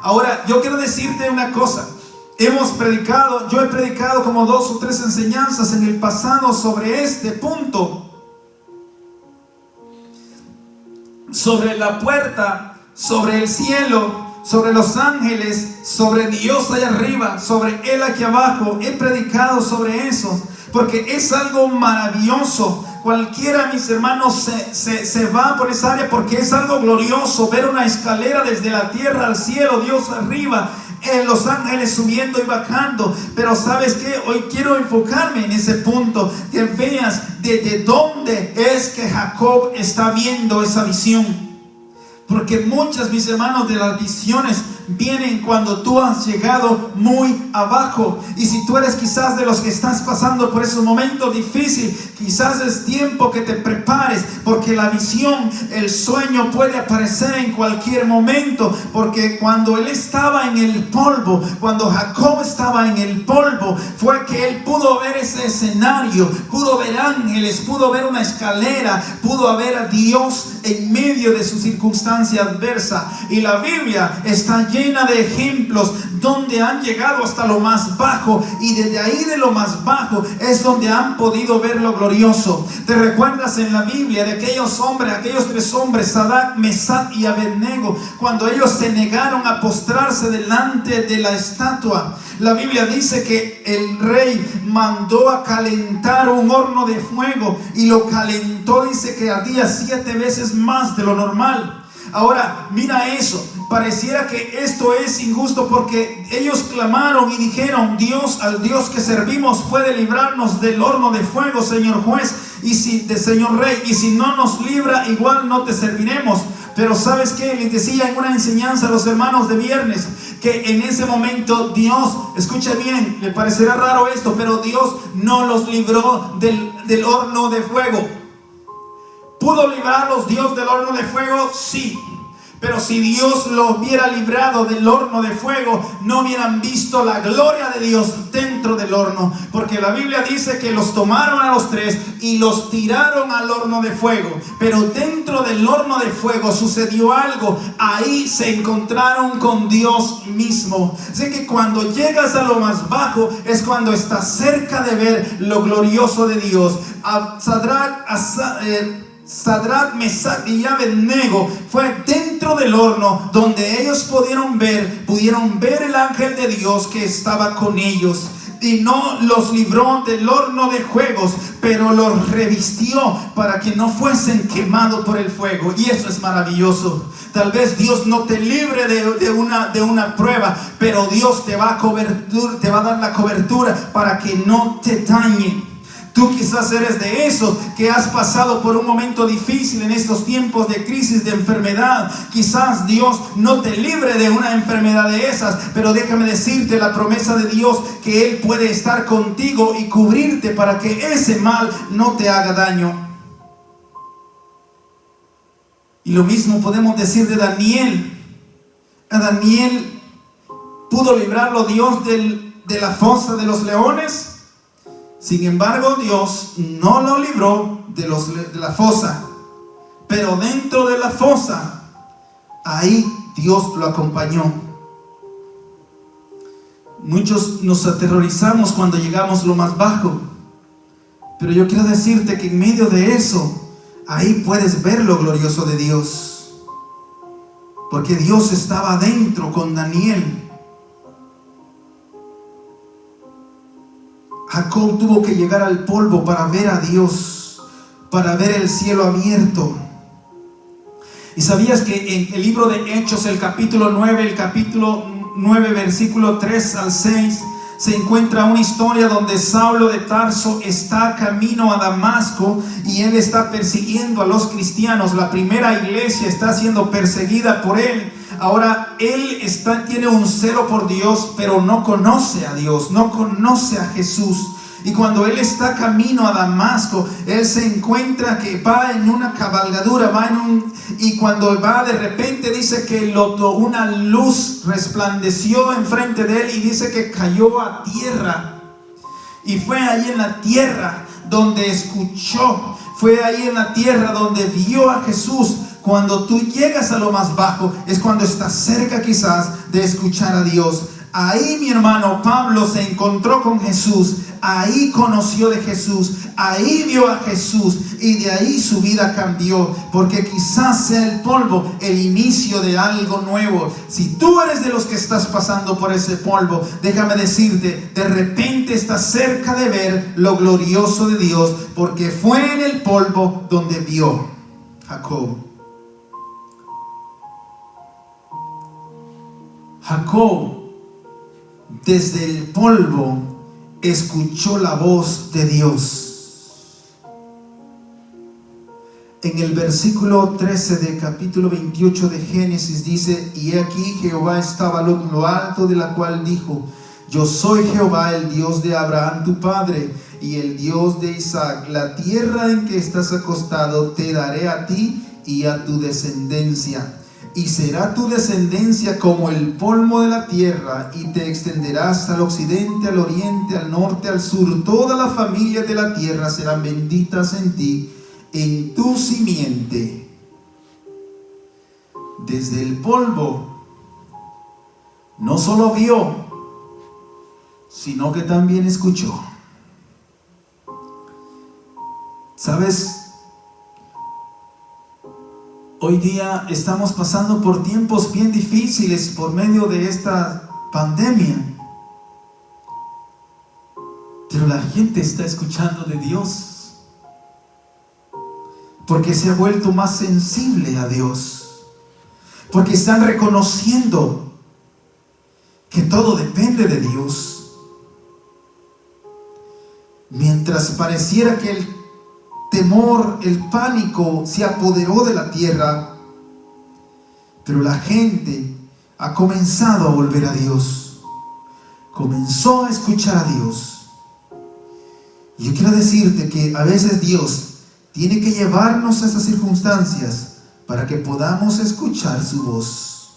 Ahora, yo quiero decirte una cosa. Yo he predicado como 2 o 3 enseñanzas en el pasado sobre este punto. Sobre la puerta, sobre el cielo, sobre los ángeles, sobre Dios allá arriba, sobre Él aquí abajo. He predicado sobre eso. porque es algo maravilloso. Cualquiera, mis hermanos, se va por esa área porque es algo glorioso ver una escalera desde la tierra al cielo, Dios arriba, los ángeles subiendo y bajando. Pero ¿sabes qué? Hoy quiero enfocarme en ese punto, que veas desde dónde es que Jacob está viendo esa visión. Porque muchas, mis hermanos, de las visiones vienen cuando tú has llegado muy abajo. Y si tú eres quizás de los que estás pasando por esos momentos difíciles, quizás es tiempo que te prepares, porque la visión, el sueño puede aparecer en cualquier momento. Porque cuando él estaba en el polvo, cuando Jacob estaba en el polvo, fue que él pudo ver ese escenario, pudo ver ángeles, pudo ver una escalera, pudo ver a Dios en medio de su circunstancia adversa. Y la Biblia está llena de ejemplos donde han llegado hasta lo más bajo, y desde ahí de lo más bajo es donde han podido ver lo glorioso. ¿Te recuerdas en la Biblia de aquellos hombres, aquellos 3 hombres, Sadrach, Mesach y Abednego, cuando ellos se negaron a postrarse delante de la estatua? La Biblia dice que el rey mandó a calentar un horno de fuego, y lo calentó, dice que ardía 7 veces más de lo normal. Ahora, mira eso. Pareciera que esto es injusto, porque ellos clamaron y dijeron: Dios, al Dios que servimos puede librarnos del horno de fuego, señor juez, señor rey, y si no nos libra, igual no te serviremos. Pero ¿sabes qué? Les decía en una enseñanza a los hermanos de viernes, que en ese momento Dios, escucha bien, le parecerá raro esto, pero Dios no los libró del horno de fuego. ¿Pudo librarlos Dios del horno de fuego? Sí. Pero si Dios los hubiera librado del horno de fuego, no hubieran visto la gloria de Dios dentro del horno. Porque la Biblia dice que los tomaron a los 3 y los tiraron al horno de fuego. Pero dentro del horno de fuego sucedió algo. Ahí se encontraron con Dios mismo. Así que cuando llegas a lo más bajo es cuando estás cerca de ver lo glorioso de Dios. Sadrach, Mesach y Abednego fue dentro del horno donde ellos pudieron ver el ángel de Dios que estaba con ellos. Y no los libró del horno de fuegos, pero los revistió para que no fuesen quemados por el fuego. Y eso es maravilloso. Tal vez Dios no te libre de una prueba, pero Dios te va a dar la cobertura para que no te dañe. Tú quizás eres de esos que has pasado por un momento difícil en estos tiempos de crisis, de enfermedad. Quizás Dios no te libre de una enfermedad de esas, pero déjame decirte la promesa de Dios, que Él puede estar contigo y cubrirte para que ese mal no te haga daño. Y lo mismo podemos decir de Daniel. A Daniel pudo librarlo Dios de la fosa de los leones. Sin embargo, Dios no lo libró de la fosa, pero dentro de la fosa, ahí Dios lo acompañó. Muchos nos aterrorizamos cuando llegamos lo más bajo, pero yo quiero decirte que en medio de eso, ahí puedes ver lo glorioso de Dios, porque Dios estaba dentro con Daniel. Jacob tuvo que llegar al polvo para ver a Dios, para ver el cielo abierto. Y sabías que en el libro de Hechos, el capítulo 9, versículo 3 al 6, se encuentra una historia donde Saulo de Tarso está camino a Damasco y él está persiguiendo a los cristianos. La primera iglesia está siendo perseguida por él. Ahora él tiene un celo por Dios, pero no conoce a Dios, no conoce a Jesús. Y cuando él está camino a Damasco, él se encuentra que va en una cabalgadura, y cuando va, de repente dice que una luz resplandeció enfrente de él y dice que cayó a tierra. Y fue ahí en la tierra donde escuchó, fue ahí en la tierra donde vio a Jesús. Cuando tú llegas a lo más bajo es cuando estás cerca quizás de escuchar a Dios. Ahí, mi hermano Pablo se encontró con Jesús, ahí conoció de Jesús, ahí vio a Jesús, y de ahí su vida cambió, porque quizás sea el polvo el inicio de algo nuevo. Si tú eres de los que estás pasando por ese polvo, déjame decirte, de repente solamente está cerca de ver lo glorioso de Dios, porque fue en el polvo donde vio Jacob. Jacob, desde el polvo, escuchó la voz de Dios. En el versículo 13 del capítulo 28 de Génesis dice: y he aquí Jehová estaba en lo alto, de la cual dijo: yo soy Jehová, el Dios de Abraham tu padre, y el Dios de Isaac. La tierra en que estás acostado te daré a ti y a tu descendencia. Y será tu descendencia como el polvo de la tierra, y te extenderás al occidente, al oriente, al norte, al sur. Todas las familias de la tierra serán benditas en ti, en tu simiente. Desde el polvo no solo vio, sino que también escuchó. ¿Sabes? Hoy día estamos pasando por tiempos bien difíciles por medio de esta pandemia. Pero la gente está escuchando de Dios, porque se ha vuelto más sensible a Dios, porque están reconociendo que todo depende de Dios. Mientras pareciera que el temor, el pánico se apoderó de la tierra, pero la gente ha comenzado a volver a Dios, comenzó a escuchar a Dios. Y yo quiero decirte que a veces Dios tiene que llevarnos a esas circunstancias para que podamos escuchar su voz.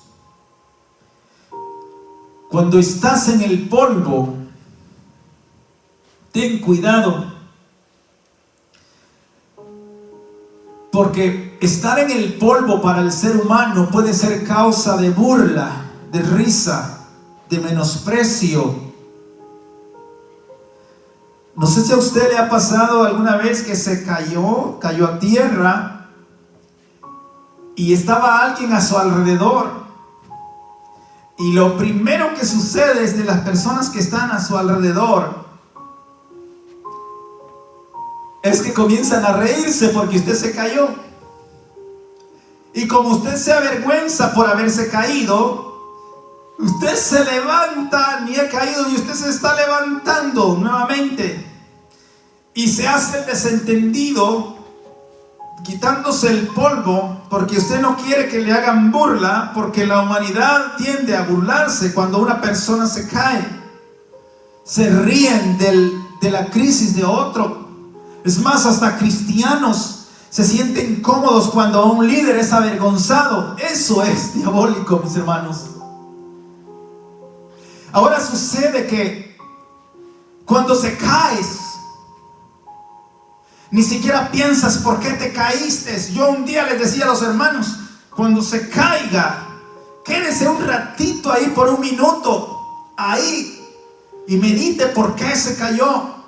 Cuando estás en el polvo, ten cuidado, porque estar en el polvo para el ser humano puede ser causa de burla, de risa, de menosprecio. No sé si a usted le ha pasado alguna vez que se cayó a tierra y estaba alguien a su alrededor, y lo primero que sucede es de las personas que están a su alrededor es que comienzan a reírse porque usted se cayó. Y como usted se avergüenza por haberse caído, usted se levanta, ni ha caído, y usted se está levantando nuevamente. Y se hace el desentendido, quitándose el polvo, porque usted no quiere que le hagan burla, porque la humanidad tiende a burlarse cuando una persona se cae. Se ríen de la crisis de otro. Es más, hasta cristianos se sienten cómodos cuando un líder es avergonzado. Eso es diabólico, mis hermanos. Ahora sucede que cuando se caes, ni siquiera piensas por qué te caíste. Yo un día les decía a los hermanos: cuando se caiga, quédese un ratito ahí por un minuto, ahí, y medite por qué se cayó.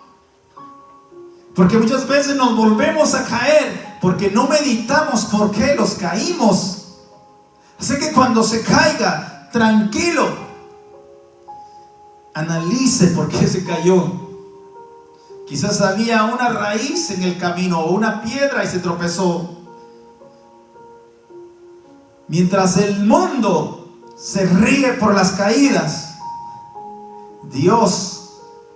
Porque muchas veces nos volvemos a caer porque no meditamos por qué los caímos. Así que cuando se caiga, tranquilo, analice por qué se cayó. Quizás había una raíz en el camino o una piedra y se tropezó. Mientras el mundo se ríe por las caídas, Dios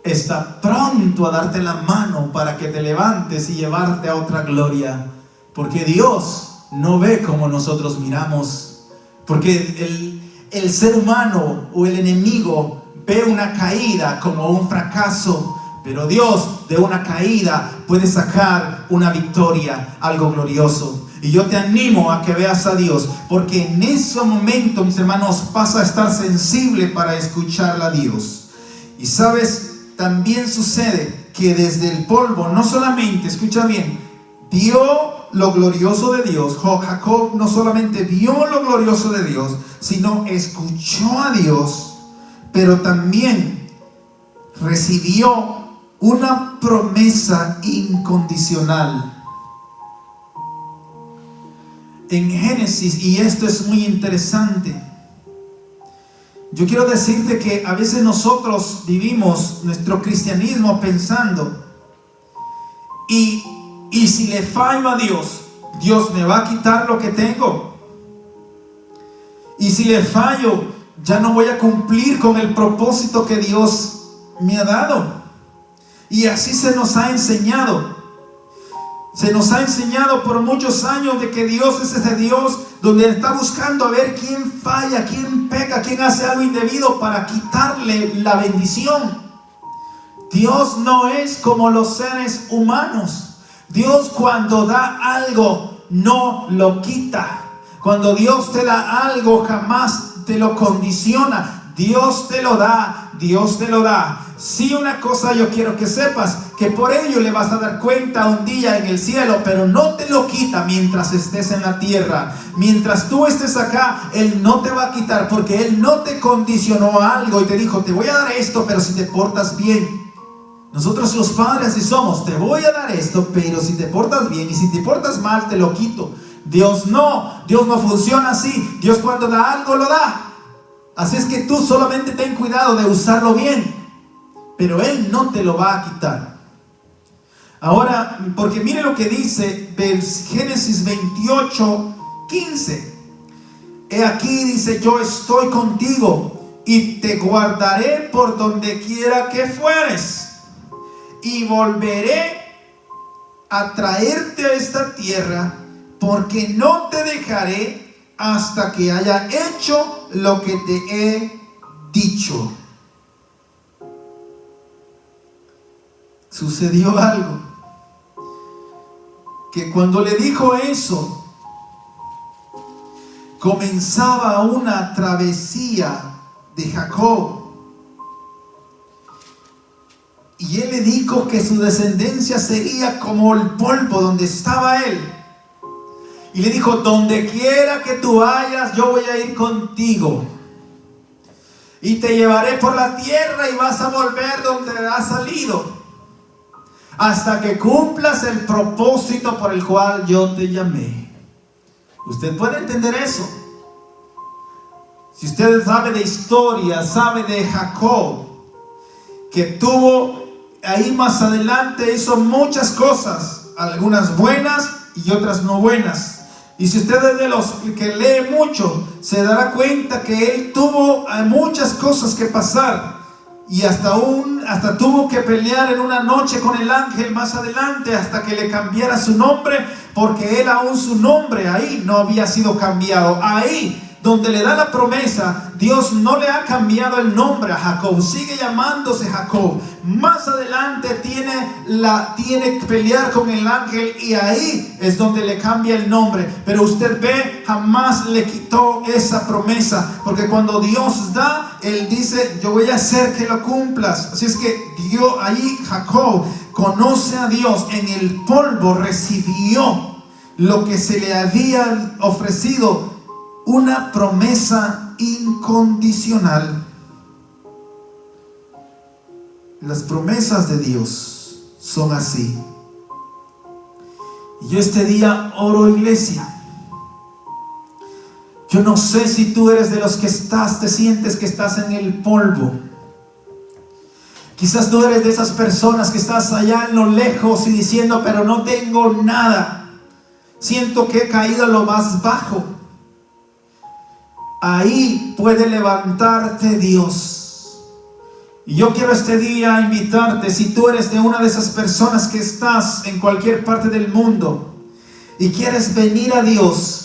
está pronto a darte la mano para que te levantes y llevarte a otra gloria. Porque Dios no ve como nosotros miramos. Porque el ser humano o el enemigo ve una caída como un fracaso. Pero Dios de una caída puede sacar una victoria, algo glorioso. Y yo te animo a que veas a Dios, porque en ese momento, mis hermanos, pasa a estar sensible para escuchar a Dios. Y sabes, también sucede que desde el polvo, no solamente, escucha bien, vio lo glorioso de Dios. Jacob no solamente vio lo glorioso de Dios, sino escuchó a Dios, pero también recibió una promesa incondicional. En Génesis, y esto es muy interesante, Yo quiero decirte que a veces nosotros vivimos nuestro cristianismo pensando, y si le fallo a Dios, Dios me va a quitar lo que tengo. Y si le fallo, ya no voy a cumplir con el propósito que Dios me ha dado. Y así se nos ha enseñado. Se nos ha enseñado por muchos años de que Dios es ese Dios donde está buscando a ver quién falla, quién peca, quién hace algo indebido para quitarle la bendición. Dios no es como los seres humanos. Dios cuando da algo no lo quita. Cuando Dios te da algo jamás te lo condiciona. Dios te lo da, Dios te lo da. Sí, una cosa yo quiero que sepas, que por ello le vas a dar cuenta un día en el cielo, pero no te lo quita mientras estés en la tierra. Mientras tú estés acá, Él no te va a quitar, porque Él no te condicionó a algo y te dijo, te voy a dar esto, pero si te portas bien. Nosotros los padres así somos, te voy a dar esto, pero si te portas bien, y si te portas mal, te lo quito. Dios no funciona así. Dios cuando da algo, lo da. Así es que tú solamente ten cuidado de usarlo bien, pero Él no te lo va a quitar. Ahora, porque mire lo que dice Génesis 28:15. He aquí, dice, yo estoy contigo y te guardaré por donde quiera que fueres, y volveré a traerte a esta tierra, porque no te dejaré hasta que haya hecho lo que te he dicho. Sucedió algo, que cuando le dijo eso, comenzaba una travesía de Jacob. Y él le dijo que su descendencia sería como el polvo donde estaba él. Y le dijo, donde quiera que tú vayas, yo voy a ir contigo. Y te llevaré por la tierra y vas a volver donde has salido, hasta que cumplas el propósito por el cual yo te llamé. ¿Usted puede entender eso? Si usted sabe de historia, sabe de Jacob, que tuvo ahí más adelante, hizo muchas cosas, algunas buenas y otras no buenas. Y si usted es de los que lee mucho, se dará cuenta que él tuvo muchas cosas que pasar. Y hasta tuvo que pelear en una noche con el ángel más adelante, hasta que le cambiara su nombre, porque él aún su nombre ahí no había sido cambiado. Ahí donde le da la promesa, Dios no le ha cambiado el nombre a Jacob, sigue llamándose Jacob. Más adelante tiene que pelear con el ángel, y ahí es donde le cambia el nombre. Pero usted ve, jamás le quitó esa promesa, porque cuando Dios da, Él dice, yo voy a hacer que lo cumplas. Así es que Dios, ahí Jacob conoce a Dios, en el polvo recibió lo que se le había ofrecido, una promesa incondicional. Las promesas de Dios son así. Y yo este día oro, iglesia. Yo no sé si tú eres de los que te sientes que estás en el polvo. Quizás tú eres de esas personas que estás allá en lo lejos y diciendo, pero no tengo nada. Siento que he caído a lo más bajo. Ahí puede levantarte Dios. Y yo quiero este día invitarte, si tú eres de una de esas personas que estás en cualquier parte del mundo y quieres venir a Dios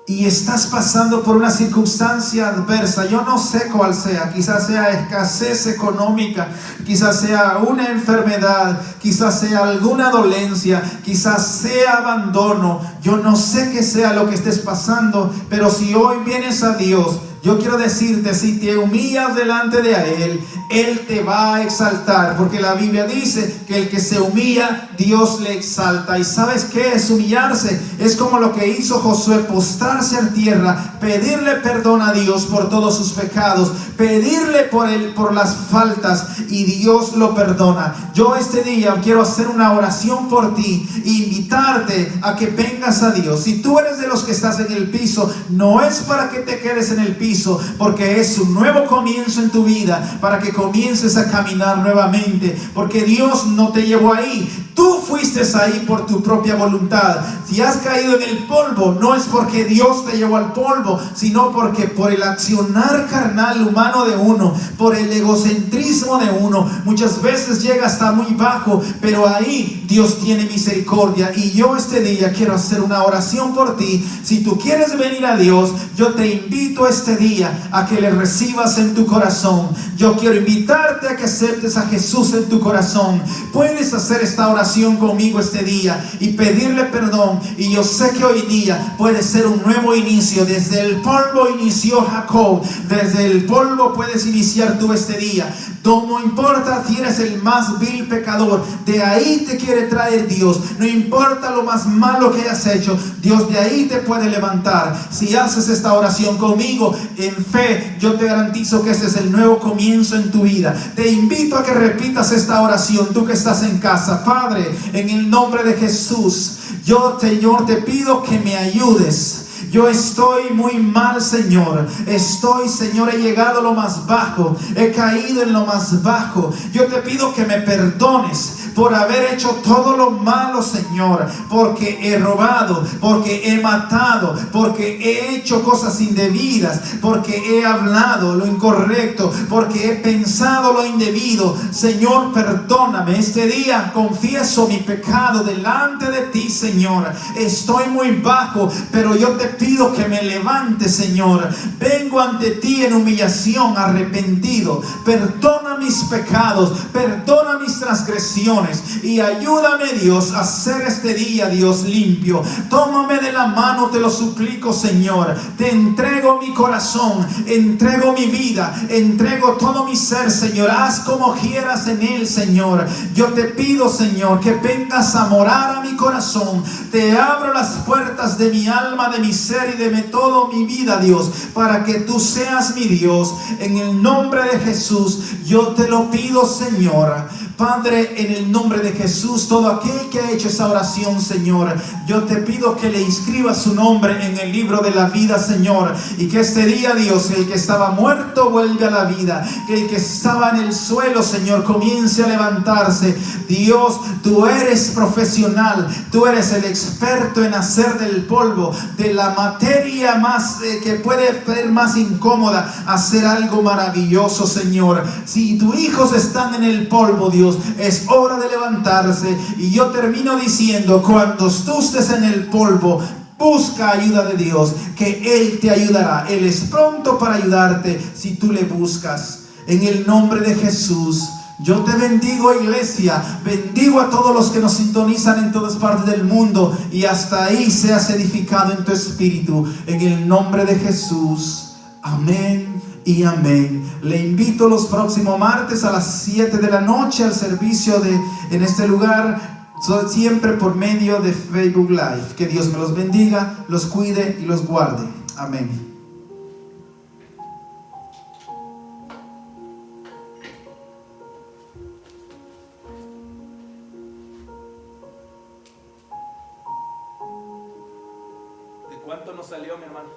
y estás pasando por una circunstancia adversa, yo no sé cuál sea, quizás sea escasez económica, quizás sea una enfermedad, quizás sea alguna dolencia, quizás sea abandono, yo no sé qué sea lo que estés pasando, pero si hoy vienes a Dios, yo quiero decirte, si te humillas delante de Él, Él te va a exaltar, porque la Biblia dice que el que se humilla, Dios le exalta. ¿Y sabes qué es humillarse? Es como lo que hizo Josué, postrarse en tierra, pedirle perdón a Dios por todos sus pecados, pedirle por las faltas, y Dios lo perdona. Yo este día quiero hacer una oración por ti, invitarte a que vengas a Dios. Si tú eres de los que estás en el piso, no es para que te quedes en el piso, bendizo porque es un nuevo comienzo en tu vida, para que comiences a caminar nuevamente, porque Dios no te llevó ahí. Tú fuiste ahí por tu propia voluntad. Si has caído en el polvo, no es porque Dios te llevó al polvo, sino porque por el accionar carnal humano de uno, por el egocentrismo de uno, muchas veces llega hasta muy bajo, pero ahí Dios tiene misericordia. Y yo este día quiero hacer una oración por ti. Si tú quieres venir a Dios, yo te invito este día a que le recibas en tu corazón. Yo quiero invitarte a que aceptes a Jesús en tu corazón. Puedes hacer esta oración conmigo este día y pedirle perdón. Y yo sé que hoy día puede ser un nuevo inicio. Desde el polvo inició Jacob, desde el polvo puedes iniciar tú este día. No importa si eres el más vil pecador, de ahí te quiere traer Dios. No importa lo más malo que hayas hecho, Dios de ahí te puede levantar. Si haces esta oración conmigo en fe, yo te garantizo que ese es el nuevo comienzo en tu vida. Te invito a que repitas esta oración, tú que estás en casa. Padre, en el nombre de Jesús, yo Señor te pido que me ayudes. Yo estoy muy mal, Señor. Señor, he llegado a lo más bajo. He caído en lo más bajo. Yo te pido que me perdones por haber hecho todo lo malo, Señor. Porque he robado, porque he matado, porque he hecho cosas indebidas, porque he hablado lo incorrecto, porque he pensado lo indebido. Señor, perdóname. Este día confieso mi pecado delante de ti, Señor. Estoy muy bajo, pero yo te pido que me levante, Señor. Vengo ante ti en humillación, arrepentido. Perdona mis pecados, perdona mis transgresiones y ayúdame, Dios, a hacer este día, Dios, limpio. Tómame de la mano, te lo suplico, Señor. Te entrego mi corazón, entrego mi vida, entrego todo mi ser, Señor. Haz como quieras en él, Señor. Yo te pido, Señor, que vengas a morar a mi corazón. Te abro las puertas de mi alma, de mi ser y de todo mi vida, Dios, para que tú seas mi Dios. En el nombre de Jesús yo te lo pido, Señor. Padre, en el nombre de Jesús, todo aquel que ha hecho esa oración, Señor, yo te pido que le inscribas su nombre en el libro de la vida, Señor, y que este día, Dios, el que estaba muerto vuelve a la vida, que el que estaba en el suelo, Señor, comience a levantarse. Dios, tú eres profesional, tú eres el experto en hacer del polvo, de la materia más que puede ser más incómoda, hacer algo maravilloso, Señor. Si tus hijos están en el polvo, Dios, es hora de levantarse. Y yo termino diciendo, cuando tú estés en el polvo, busca ayuda de Dios, que Él te ayudará. Él es pronto para ayudarte si tú le buscas. En el nombre de Jesús, yo te bendigo, iglesia. Bendigo a todos los que nos sintonizan en todas partes del mundo, y hasta ahí seas edificado en tu espíritu. En el nombre de Jesús. Amén y amén. Le invito los próximos martes a las 7 de la noche al servicio en este lugar, siempre por medio de Facebook Live. Que Dios me los bendiga, los cuide y los guarde. Amén. ¿De cuánto nos salió, mi hermano?